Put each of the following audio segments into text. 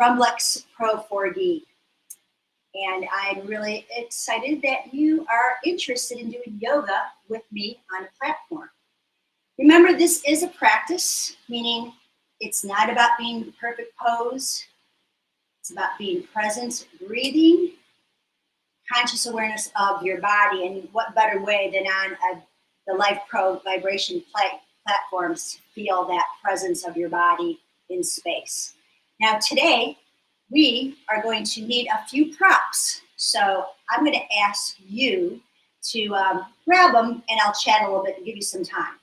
Rumblex Pro 4D. And I'm really excited that you are interested in doing yoga with me on a platform. Remember, this is a practice, meaning it's not about being the perfect pose. It's about being present, breathing, conscious awareness of your body. And what better way than on the Life Pro vibration platforms to feel that presence of your body in space. Now today, we are going to need a few props. So I'm going to ask you to grab them, and I'll chat a little bit and give you some time.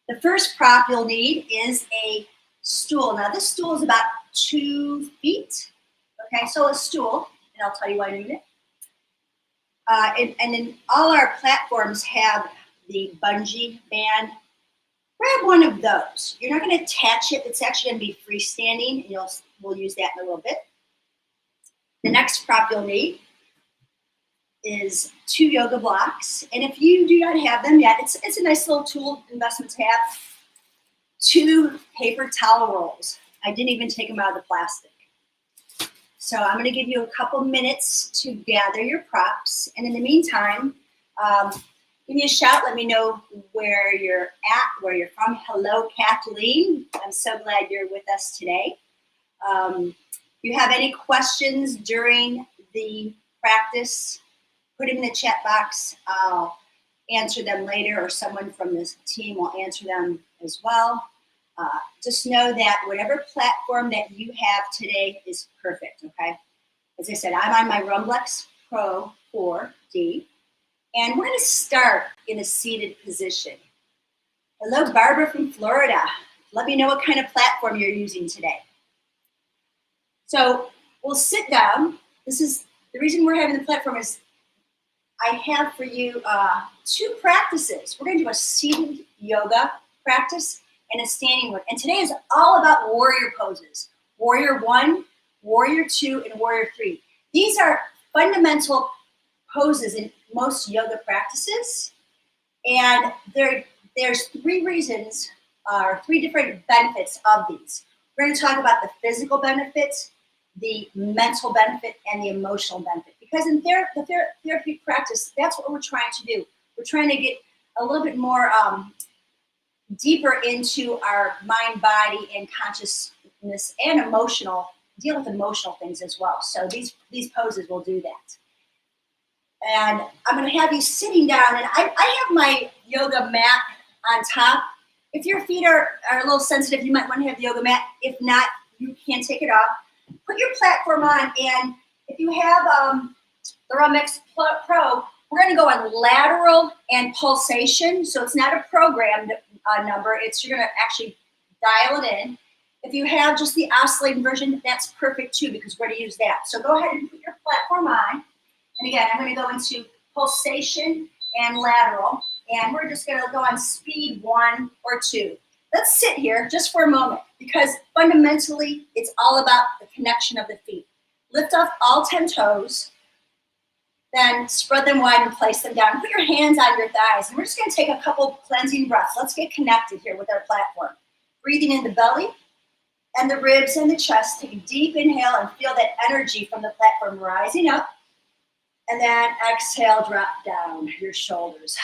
The first prop you'll need is a stool. Now this stool is about 2 feet. Okay, so a stool, and I'll tell you why I need it. And then all our platforms have the bungee band. Grab one of those. You're not going to attach it. It's actually going to be freestanding, and we'll use that in a little bit. The next prop you'll need is 2 yoga blocks. And if you do not have them yet, it's a nice little tool investment to have. 2 paper towel rolls. I didn't even take them out of the plastic. So I'm going to give you a couple minutes to gather your props. And in the meantime, give me a shout. Let me know where you're at, where you're from. Hello, Kathleen. I'm so glad you're with us today. If you have any questions during the practice, put them in the chat box. I'll answer them later, or someone from this team will answer them as well. Just know that whatever platform that you have today is perfect, okay? As I said, I'm on my Rumblex Pro 4D. And we're going to start in a seated position. Hello, Barbara from Florida. Let me know what kind of platform you're using today. So we'll sit down. This is the reason we're having the platform is I have for you 2 practices. We're going to do a seated yoga practice and a standing one. And today is all about warrior poses. Warrior 1, warrior 2, and warrior 3. These are fundamental poses in most yoga practices, and there's 3 reasons or 3 different benefits of these. We're going to talk about the physical benefits, the mental benefit, and the emotional benefit. Because in the therapy practice, that's what we're trying to do. We're trying to get a little bit more deeper into our mind, body, and consciousness, and deal with emotional things as well. So these poses will do that. And I'm going to have you sitting down, and I have my yoga mat on top. If your feet are a little sensitive, you might want to have the yoga mat. If not, you can take it off. Put your platform on, and if you have the Rumblex Pro, we're going to go on lateral and pulsation. So it's not a programmed number. You're going to actually dial it in. If you have just the oscillating version, that's perfect too, because we're going to use that. So go ahead and put your platform on. And again, I'm going to go into pulsation and lateral, and we're just going to go on speed 1 or 2. Let's sit here just for a moment, because fundamentally, it's all about the connection of the feet. Lift off all 10 toes, then spread them wide and place them down. Put your hands on your thighs, and we're just going to take a couple cleansing breaths. Let's get connected here with our platform. Breathing in the belly and the ribs and the chest. Take a deep inhale and feel that energy from the platform rising up. And then exhale, drop down your shoulders.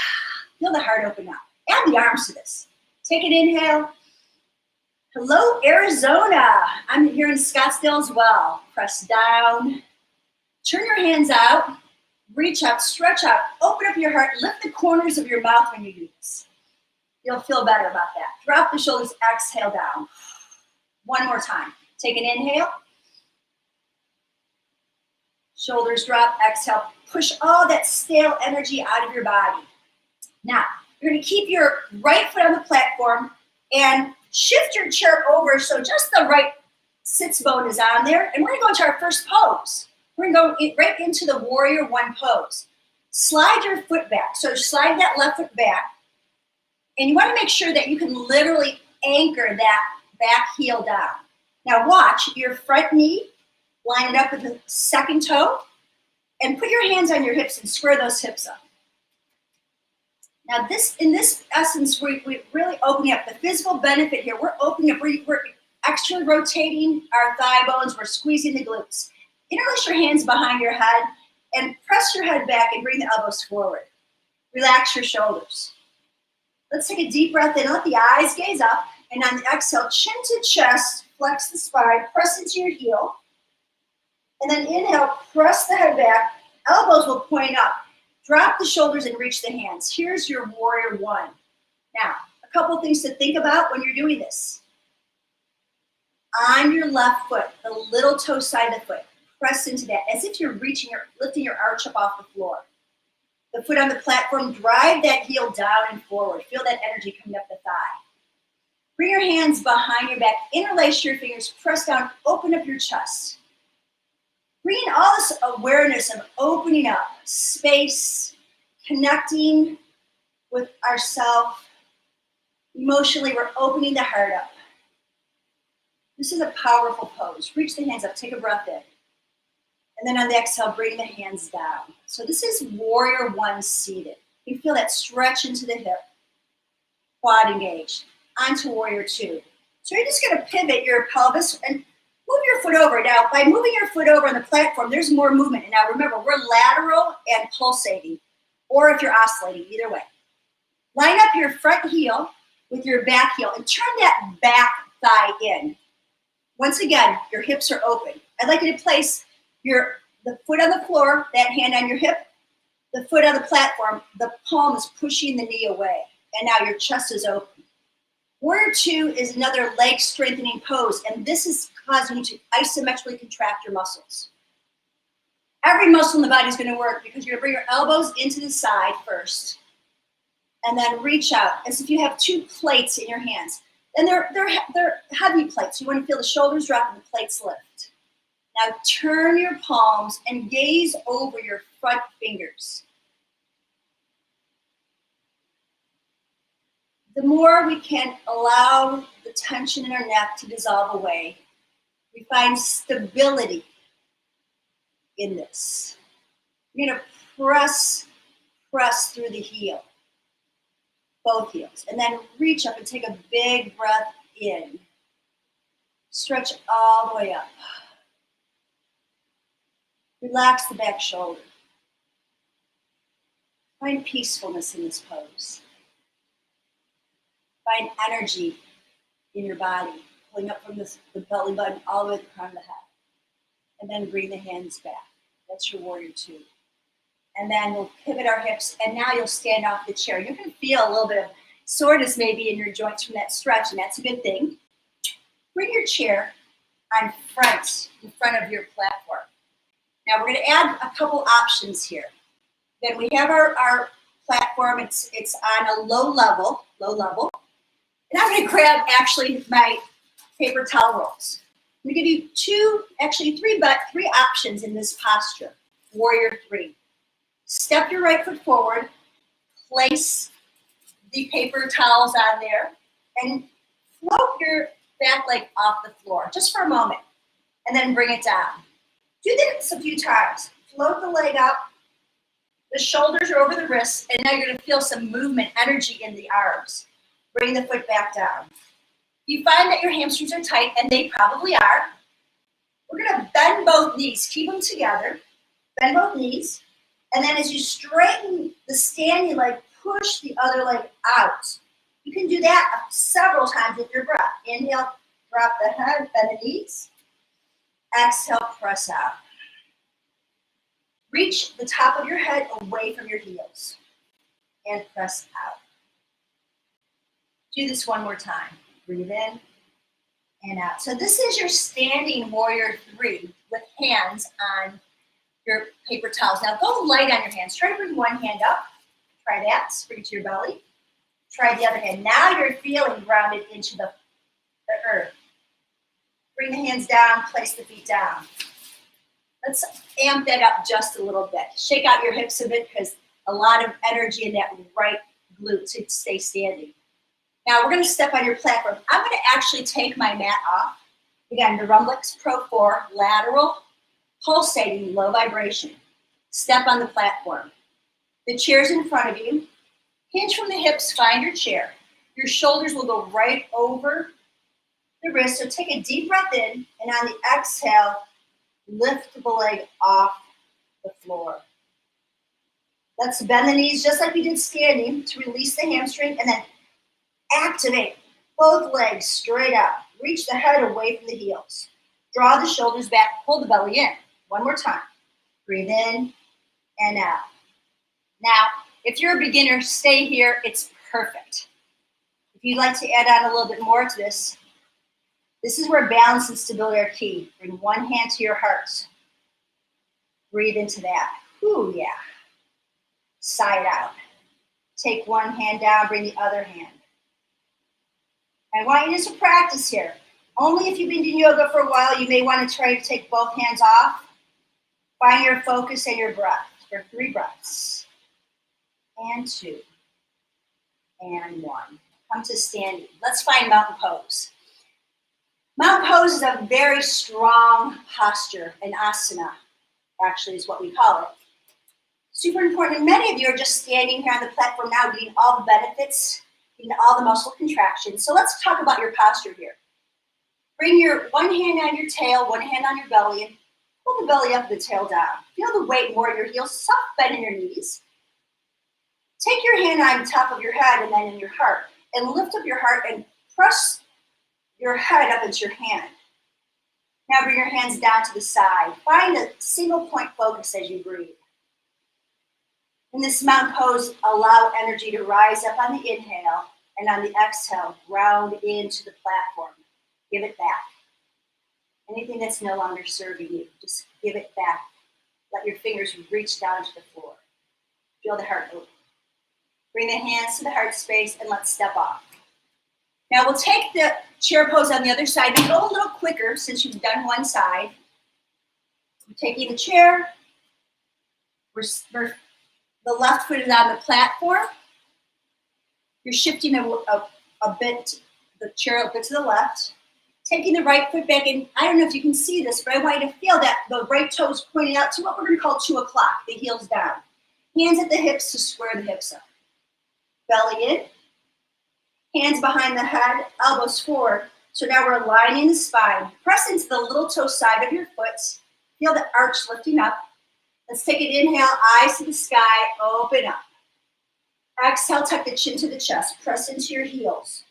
Feel the heart open up. Add the arms to this. Take an inhale. Hello, Arizona. I'm here in Scottsdale as well. Press down. Turn your hands out. Reach up, stretch out, open up your heart. Lift the corners of your mouth when you do this. You'll feel better about that. Drop the shoulders, exhale down. One more time. Take an inhale. Shoulders drop, exhale. Push all that stale energy out of your body. Now, you're going to keep your right foot on the platform and shift your chair over so just the right sits bone is on there. And we're going to go into our first pose. We're going to go right into the warrior 1 pose. Slide your foot back. So slide that left foot back. And you want to make sure that you can literally anchor that back heel down. Now watch your front knee. Line it up with the second toe, and put your hands on your hips and square those hips up. Now in this essence, we're really opening up the physical benefit here. We're opening up, we're extra rotating our thigh bones. We're squeezing the glutes. Interlace your hands behind your head and press your head back and bring the elbows forward. Relax your shoulders. Let's take a deep breath in. Let the eyes gaze up. And on the exhale, chin to chest, flex the spine, press into your heel. And then inhale, press the head back. Elbows will point up. Drop the shoulders and reach the hands. Here's your warrior one. Now, a couple things to think about when you're doing this. On your left foot, the little toe side of the foot, press into that as if you're reaching or lifting your arch up off the floor. The foot on the platform, drive that heel down and forward. Feel that energy coming up the thigh. Bring your hands behind your back, interlace your fingers, press down, open up your chest. Bring in all this awareness of opening up, space, connecting with ourselves. Emotionally, we're opening the heart up. This is a powerful pose. Reach the hands up, take a breath in. And then on the exhale, bring the hands down. So this is warrior one seated. You feel that stretch into the hip, quad engaged, onto warrior two. So you're just gonna pivot your pelvis and move your foot over. Now, by moving your foot over on the platform, there's more movement. And now remember, we're lateral and pulsating, or if you're oscillating, either way. Line up your front heel with your back heel and turn that back thigh in. Once again, your hips are open. I'd like you to place the foot on the floor, that hand on your hip, the foot on the platform, the palm is pushing the knee away. And now your chest is open. Warrior two is another leg strengthening pose, and this is causing you to isometrically contract your muscles. Every muscle in the body is going to work because you're going to bring your elbows into the side first, and then reach out as if you have two plates in your hands. And they're heavy plates. You want to feel the shoulders drop and the plates lift. Now turn your palms and gaze over your front fingers. The more we can allow the tension in our neck to dissolve away, we find stability in this. You're going to press through the heel, both heels, and then reach up and take a big breath in. Stretch all the way up. Relax the back shoulder. Find peacefulness in this pose. Find energy in your body, pulling up from the belly button all the way to the crown of the head. And then bring the hands back. That's your warrior two. And then we'll pivot our hips, and now you'll stand off the chair. You're going to feel a little bit of soreness maybe in your joints from that stretch, and that's a good thing. Bring your chair in front of your platform. Now we're going to add a couple options here. Then we have our platform. It's on a low level. And I'm going to grab actually my paper towel rolls. I'm going to give you three options in this posture. Warrior three. Step your right foot forward, place the paper towels on there, and float your back leg off the floor just for a moment, and then bring it down. Do this a few times. Float the leg up, the shoulders are over the wrists, and now you're going to feel some movement, energy in the arms. Bring the foot back down. If you find that your hamstrings are tight, and they probably are, we're going to bend both knees. Keep them together. Bend both knees. And then as you straighten the standing leg, push the other leg out. You can do that several times with your breath. Inhale, drop the head, bend the knees. Exhale, press out. Reach the top of your head away from your heels. And press out. Do this one more time. Breathe in and out. So this is your standing warrior three with hands on your paper towels. Now go light on your hands. Try to bring one hand up. Try that. Bring it to your belly. Try the other hand. Now you're feeling grounded into the earth. Bring the hands down. Place the feet down. Let's amp that up just a little bit. Shake out your hips a bit because a lot of energy in that right glute to stay standing. Now we're going to step on your platform. I'm going to actually take my mat off. Again, the Rumblix Pro 4, lateral, pulsating, low vibration. Step on the platform. The chair's in front of you. Hinge from the hips, find your chair. Your shoulders will go right over the wrist. So take a deep breath in, and on the exhale, lift the leg off the floor. Let's bend the knees just like we did standing to release the hamstring, and then activate both legs straight out. Reach the head away from the heels. Draw the shoulders back, pull the belly in. One more time. Breathe in and out. Now, if you're a beginner, stay here. It's perfect. If you'd like to add on a little bit more to this is where balance and stability are key. Bring one hand to your heart. Breathe into that. Ooh, yeah. Side out. Take one hand down, bring the other hand. I want you to practice here. Only if you've been doing yoga for a while, you may want to try to take both hands off. Find your focus and your breath for 3 breaths. And 2. And 1. Come to standing. Let's find mountain pose. Mountain pose is a very strong posture, an asana, actually is what we call it. Super important. And many of you are just standing here on the platform now, getting all the benefits, getting all the muscle contractions. So let's talk about your posture here. Bring your one hand on your tail, one hand on your belly, and pull the belly up and the tail down. Feel the weight more in your heels, soft bend in your knees. Take your hand on top of your head and then in your heart, and lift up your heart and press your head up into your hand. Now bring your hands down to the side. Find a single point focus as you breathe. In this mountain pose, allow energy to rise up on the inhale, and on the exhale, ground into the platform. Give it back. Anything that's no longer serving you, just give it back. Let your fingers reach down to the floor. Feel the heart open. Bring the hands to the heart space and let's step off. Now we'll take the chair pose on the other side and go a little quicker since you've done one side. We're taking the chair. The left foot is on the platform. You're shifting a bit, the chair a bit to the left. Taking the right foot back in. I don't know if you can see this, but I want you to feel that the right toe is pointing out to what we're going to call 2 o'clock, the heels down. Hands at the hips to square the hips up. Belly in. Hands behind the head, elbows forward. So now we're aligning the spine. Press into the little toe side of your foot. Feel the arch lifting up. Let's take an inhale, eyes to the sky, open up. Exhale, tuck the chin to the chest. Press into your heels.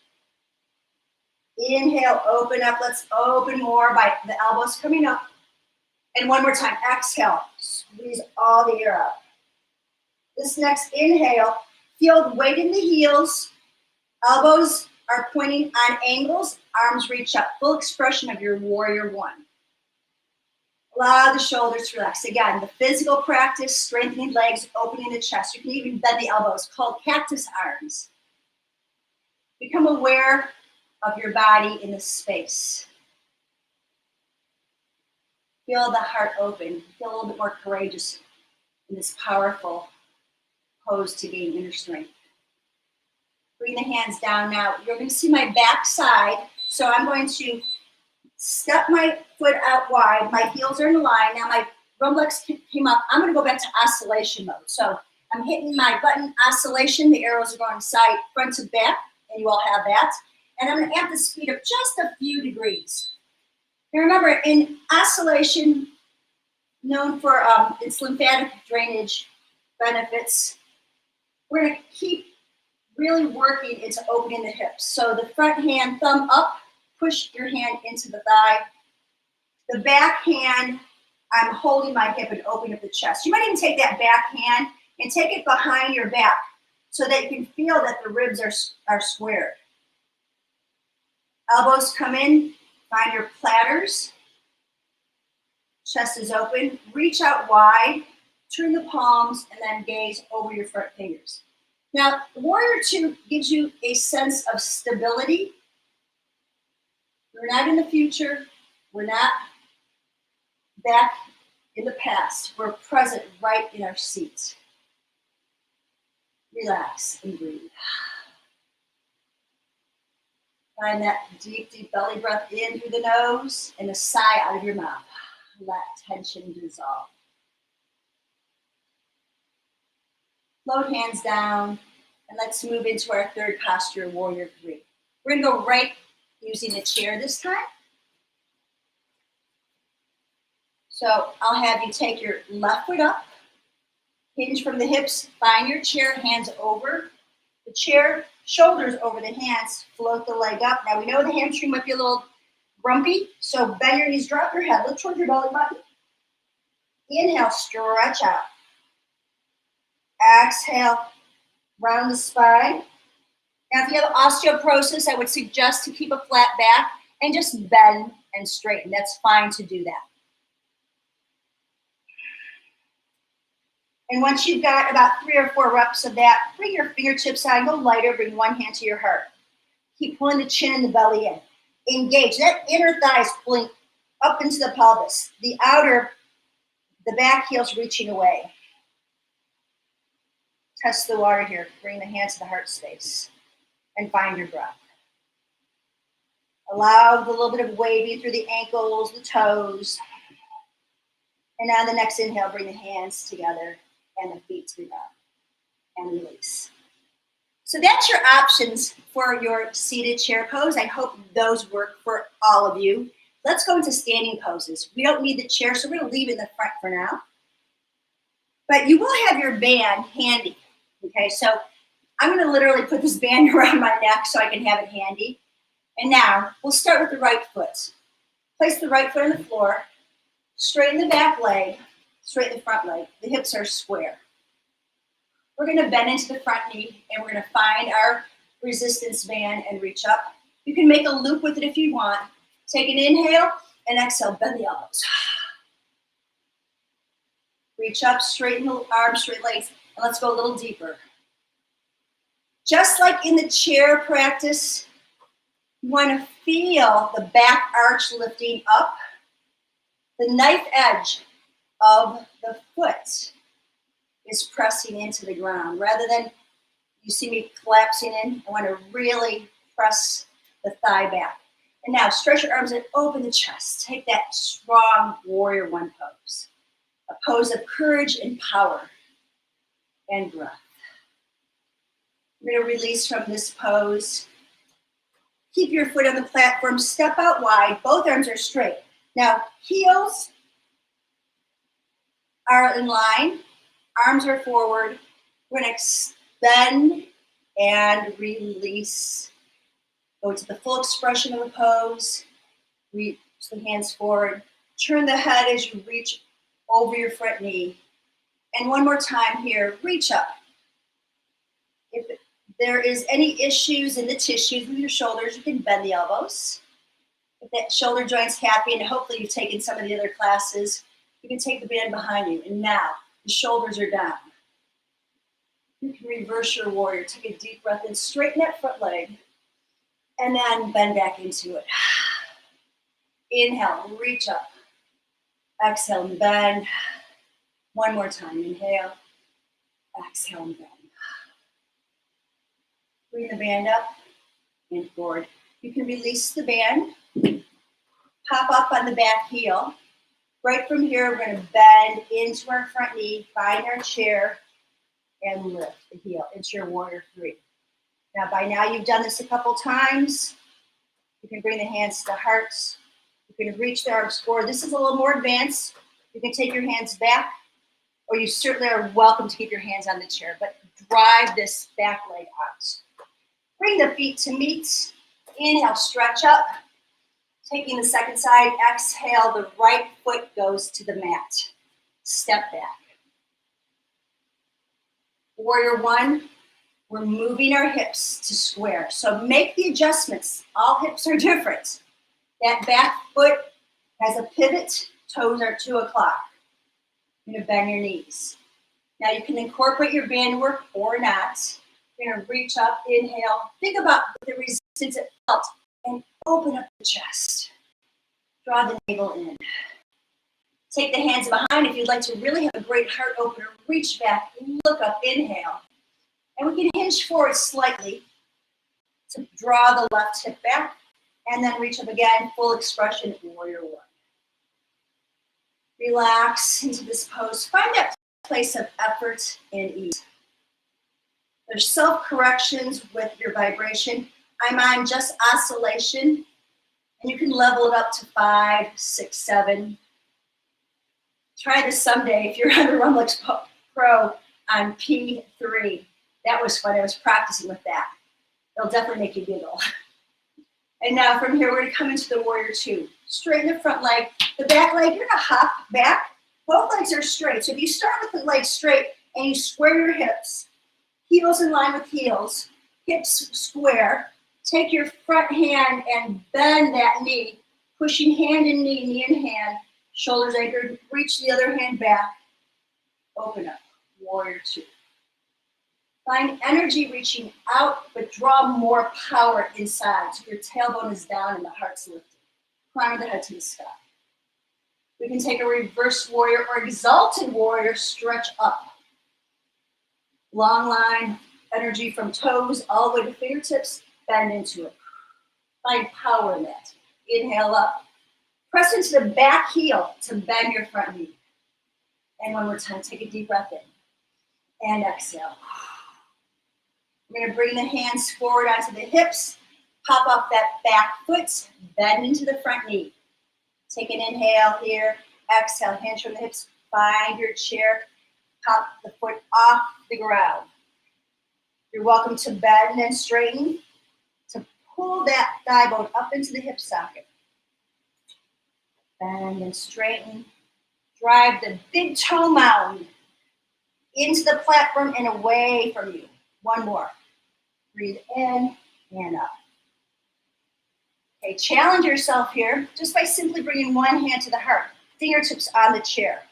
Inhale, open up. Let's open more by the elbows coming up. And one more time, exhale. Squeeze all the air out. This next inhale, feel the weight in the heels. Elbows are pointing on angles. Arms reach up. Full expression of your warrior 1. Allow the shoulders to relax. Again, the physical practice, strengthening legs, opening the chest. You can even bend the elbows, called cactus arms. Become aware of your body in this space. Feel the heart open. Feel a little bit more courageous in this powerful pose to gain inner strength. Bring the hands down now. You're going to see my back side. So I'm going to step my foot out wide. My heels are in line. Now my front legs came up. I'm going to go back to oscillation mode. So I'm hitting my button oscillation. The arrows are going side, front to back, and you all have that. And I'm going to amp the speed up just a few degrees. Now remember, in oscillation, known for its lymphatic drainage benefits, we're going to keep really working into opening the hips. So the front hand, thumb up, push your hand into the thigh. The back hand, I'm holding my hip and opening up the chest. You might even take that back hand and take it behind your back so that you can feel that the ribs are squared. Elbows come in, find your platters. Chest is open. Reach out wide, turn the palms, and then gaze over your front fingers. Now, Warrior 2 gives you a sense of stability. We're not in the future. We're not back in the past. We're present right in our seats. Relax and breathe. Find that deep, deep belly breath in through the nose and a sigh out of your mouth. Let tension dissolve. Float hands down, and let's move into our third posture, Warrior 3. We're going to go right using the chair this time. So I'll have you take your left foot up, hinge from the hips, find your chair, hands over the chair, shoulders over the hands, float the leg up. Now we know the hamstring might be a little grumpy, so bend your knees, drop your head, look towards your belly button. Inhale, stretch out. Exhale, round the spine. Now if you have osteoporosis, I would suggest to keep a flat back and just bend and straighten. That's fine to do that. And once you've got about 3 or 4 reps of that, bring your fingertips out, go lighter, bring one hand to your heart. Keep pulling the chin and the belly in. Engage. That inner thigh is pulling up into the pelvis. The outer, the back heel's reaching away. Test the water here. Bring the hands to the heart space and find your breath. Allow the little bit of waving through the ankles, the toes. And on the next inhale, bring the hands together and the feet to the ground and release. So that's your options for your seated chair pose. I hope those work for all of you. Let's go into standing poses. We don't need the chair, so we're gonna leave it in the front for now. But you will have your band handy, okay? So I'm gonna literally put this band around my neck so I can have it handy. And now we'll start with the right foot. Place the right foot on the floor, straighten the back leg, straighten the front leg. The hips are square. We're gonna bend into the front knee and we're gonna find our resistance band and reach up. You can make a loop with it if you want. Take an inhale and exhale, bend the elbows. Reach up, straighten the arms, straight legs, and let's go a little deeper. Just like in the chair practice, you wanna feel the back arch lifting up, the knife edge of the foot is pressing into the ground. Rather than you see me collapsing in, I want to really press the thigh back. And now stretch your arms and open the chest. Take that strong warrior one pose. A pose of courage and power and breath. We're going to release from this pose. Keep your foot on the platform, step out wide, both arms are straight. Now, heels are in line, arms are forward. We're gonna extend and release. Go to the full expression of the pose. Reach the hands forward. Turn the head as you reach over your front knee. And one more time here, reach up. If there is any issues in the tissues with your shoulders, you can bend the elbows. If that shoulder joint's happy, and hopefully you've taken some of the other classes, you can take the band behind you. And now, the shoulders are down. You can reverse your warrior. Take a deep breath in, straighten that front leg, and then bend back into it. Inhale, reach up. Exhale and bend. One more time, inhale. Exhale and bend. Bring the band up and forward. You can release the band. Pop up on the back heel. Right from here, we're going to bend into our front knee, find our chair, and lift the heel into your warrior 3. Now, by now, you've done this a couple times. You can bring the hands to the hearts. You can reach the arms forward. This is a little more advanced. You can take your hands back, or you certainly are welcome to keep your hands on the chair, but drive this back leg out. Bring the feet to meet. Inhale, stretch up. Taking the second side, exhale, the right foot goes to the mat. Step back. Warrior 1, we're moving our hips to square. So make the adjustments. All hips are different. That back foot has a pivot, toes are 2 o'clock. You're gonna bend your knees. Now you can incorporate your band work or not. You're gonna reach up, inhale. Think about the resistance it felt and open up the chest. Draw the navel in. Take the hands behind if you'd like to really have a great heart opener. Reach back, look up, inhale. And we can hinge forward slightly to draw the left hip back and then reach up again, full expression, warrior 1. Relax into this pose. Find that place of effort and ease. There's self-corrections with your vibration. I'm on just oscillation And you can level it up to 5, 6, 7. Try this someday if you're on the Rumlex Pro on P3. That was fun. I was practicing with that. It'll definitely make you giggle. And now from here, we're going to come into the warrior 2. Straighten the front leg. The back leg, you're going to hop back. Both legs are straight. So if you start with the legs straight and you square your hips, heels in line with heels, hips square, take your front hand and bend that knee, pushing hand and knee in hand, shoulders anchored, reach the other hand back, open up, warrior 2. Find energy reaching out, but draw more power inside. So your tailbone is down and the heart's lifted. Crown of the head to the sky. We can take a reverse warrior or exalted warrior, stretch up. Long line, energy from toes all the way to fingertips, bend into it. Find power in that. Inhale up. Press into the back heel to bend your front knee. And one more time, take a deep breath in. And exhale. We're going to bring the hands forward onto the hips. Pop up that back foot. Bend into the front knee. Take an inhale here. Exhale, hands from the hips. Find your chair. Pop the foot off the ground. You're welcome to bend and straighten. To pull that thigh bone up into the hip socket. Bend and straighten. Drive the big toe mound into the platform and away from you. One more. Breathe in and up. Okay, challenge yourself here just by simply bringing one hand to the heart, fingertips on the chair.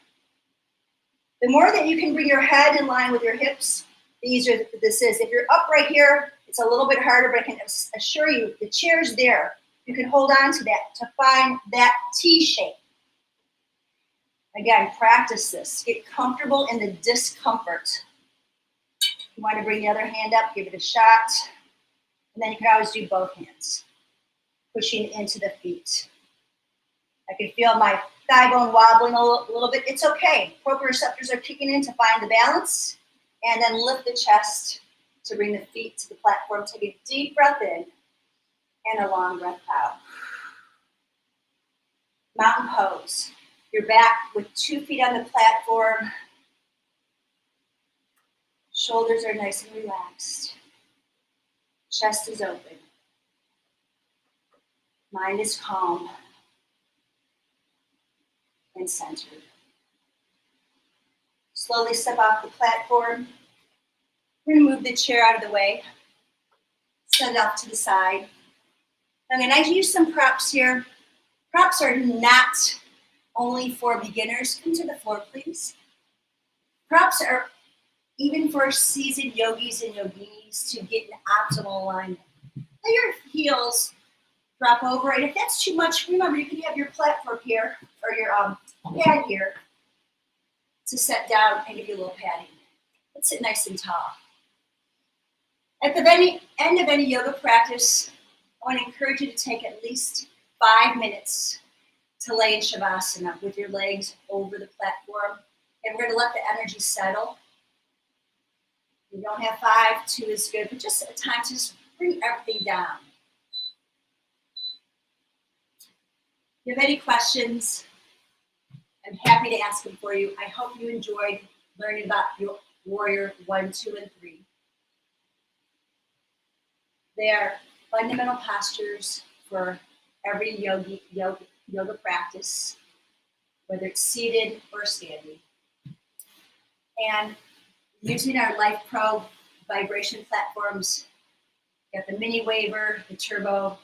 The more that you can bring your head in line with your hips, the easier this is. If you're upright here, it's a little bit harder, but I can assure you the chair's there. You can hold on to that to find that T shape. Again, practice this. Get comfortable in the discomfort. You want to bring the other hand up, give it a shot. And then you can always do both hands. Pushing into the feet. I can feel my thigh bone wobbling a little bit. It's okay. Proprioceptors are kicking in to find the balance. And then lift the chest to bring the feet to the platform. Take a deep breath in and a long breath out. Mountain pose. You're back with 2 feet on the platform. Shoulders are nice and relaxed. Chest is open. Mind is calm and centered. Slowly step off the platform. We're going to move the chair out of the way. Set it off to the side. I'm going to use some props here. Props are not only for beginners. Come to the floor, please. Props are even for seasoned yogis and yoginis to get an optimal alignment. Let your heels drop over, and if that's too much, remember you can have your platform here or your pad here to set down and give you a little padding. Let's sit nice and tall. At the end of any yoga practice, I want to encourage you to take at least 5 minutes to lay in Shavasana with your legs over the platform. And we're going to let the energy settle. You don't have 5, 2 is good, but just a time to just bring everything down. If you have any questions, I'm happy to ask them for you. I hope you enjoyed learning about your Warrior 1, 2, and 3. They are fundamental postures for every yoga practice, whether it's seated or standing. And using our Life Pro vibration platforms, you got the Mini Waver, the Turbo,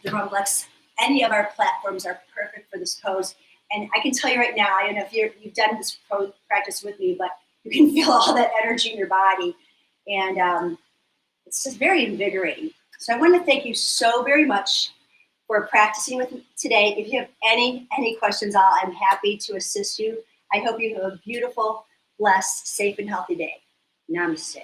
the Rumlex. Any of our platforms are perfect for this pose. And I can tell you right now, I don't know if you've done this practice with me, but you can feel all that energy in your body. And it's just very invigorating. So I want to thank you so very much for practicing with me today. If you have any questions, I'm happy to assist you. I hope you have a beautiful, blessed, safe, and healthy day. Namaste.